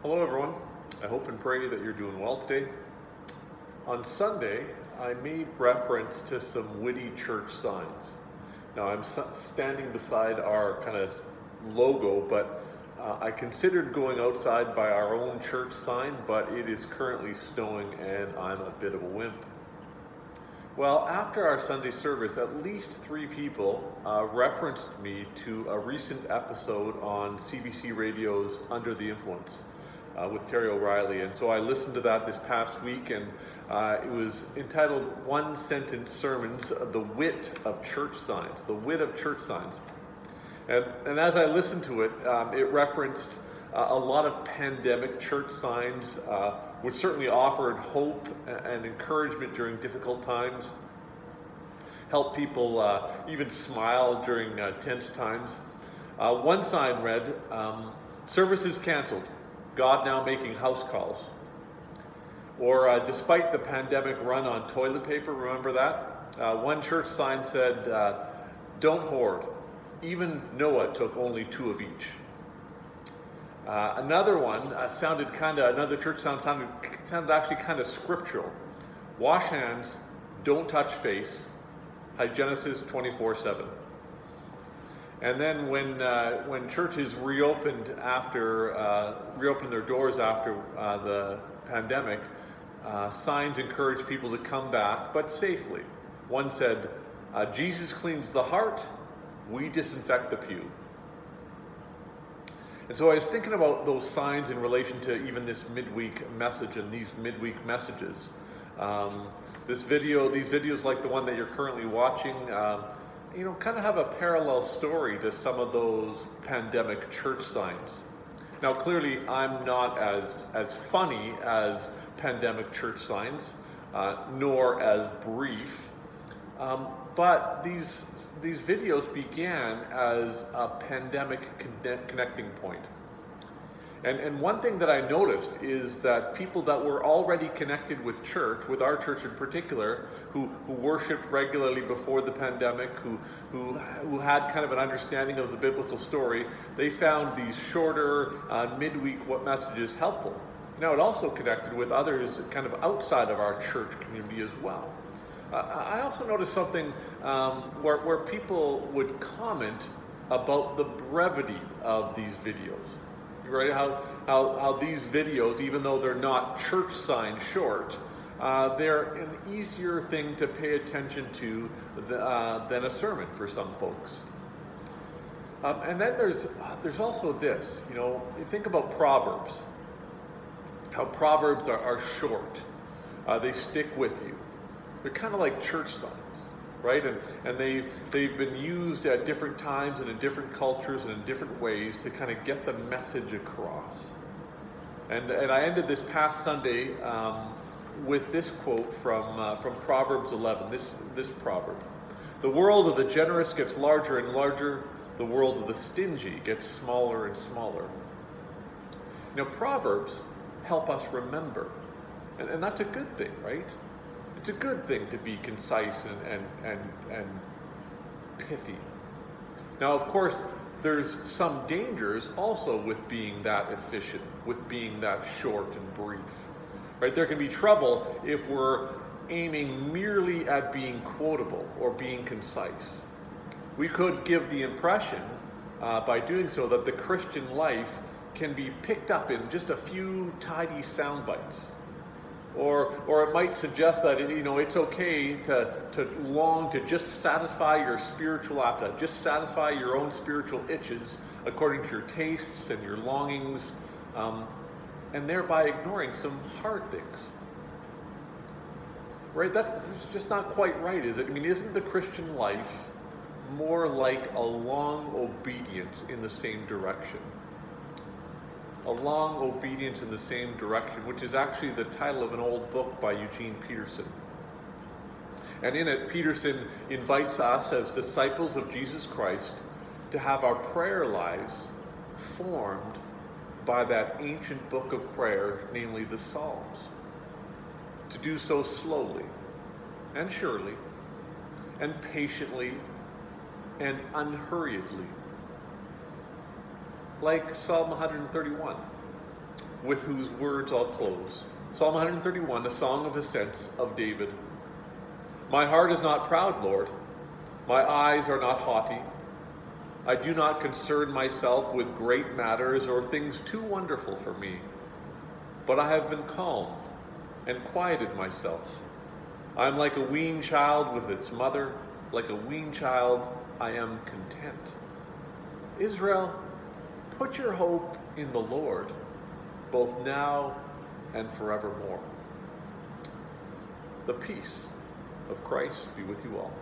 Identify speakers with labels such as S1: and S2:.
S1: Hello everyone. I hope and pray that you're doing well today. On Sunday, I made reference to some witty church signs. Now I'm standing beside our kind of logo, but I considered going outside by our own church sign, but it is currently snowing and I'm a bit of a wimp. Well, after our Sunday service, at least 3 people referenced me to a recent episode on CBC Radio's Under the Influence with Terry O'Reilly. And so I listened to that this past week, and it was entitled One Sentence Sermons, The Wit of Church Signs, The Wit of Church Signs. And as I listened to it, it referenced a lot of pandemic church signs, which certainly offered hope and encouragement during difficult times, helped people even smile during tense times. One sign read, "Services canceled, God now making house calls." Or despite the pandemic run on toilet paper, remember that? One church sign said, "Don't hoard, even Noah took only 2 of each." Another one another church sound sounded actually kind of scriptural. "Wash hands, don't touch face, Hygienists 24/7. And then when churches reopened their doors after the pandemic, signs encouraged people to come back, but safely. One said, "Jesus cleans the heart, we disinfect the pew." And so I was thinking about those signs in relation to even this midweek message and these midweek messages. These videos like the one that you're currently watching, kind of have a parallel story to some of those pandemic church signs. Now, clearly, I'm not as funny as pandemic church signs, nor as brief. But these videos began as a pandemic connecting point. And one thing that I noticed is that people that were already connected with church, with our church in particular, who worshiped regularly before the pandemic, who had kind of an understanding of the biblical story, they found these shorter midweek messages helpful. Now, it also connected with others kind of outside of our church community as well. I also noticed something where people would comment about the brevity of these videos. Right? How these videos, even though they're not church sign short, they're an easier thing to pay attention to than a sermon for some folks. And then there's also this. You think about Proverbs. How Proverbs are short. They stick with you. They're kind of like church signs, right? And they've been used at different times and in different cultures and in different ways to kind of get the message across. And I ended this past Sunday with this quote from Proverbs 11. This proverb: "The world of the generous gets larger and larger. The world of the stingy gets smaller and smaller." Proverbs help us remember, and that's a good thing, right? It's a good thing to be concise and pithy. Now, of course, there's some dangers also with being that efficient, with being that short and brief. Right? There can be trouble if we're aiming merely at being quotable or being concise. We could give the impression, by doing so, that the Christian life can be picked up in just a few tidy sound bites. Or it might suggest that it's okay to long to just satisfy your spiritual appetite, just satisfy your own spiritual itches according to your tastes and your longings, and thereby ignoring some hard things. Right? That's just not quite right, is it? Isn't the Christian life more like a long obedience in the same direction? A long obedience in the same direction, which is actually the title of an old book by Eugene Peterson. And in it, Peterson invites us as disciples of Jesus Christ to have our prayer lives formed by that ancient book of prayer, namely the Psalms. To do so slowly and surely and patiently and unhurriedly. Like Psalm 131. with whose words I'll close. Psalm 131, a song of ascents of David. My heart is not proud, Lord. My eyes are not haughty. I do not concern myself with great matters or things too wonderful for me. But I have been calmed and quieted myself. I am like a weaned child with its mother. Like a weaned child, I am content. Israel, put your hope in the Lord, both now and forevermore. The peace of Christ be with you all.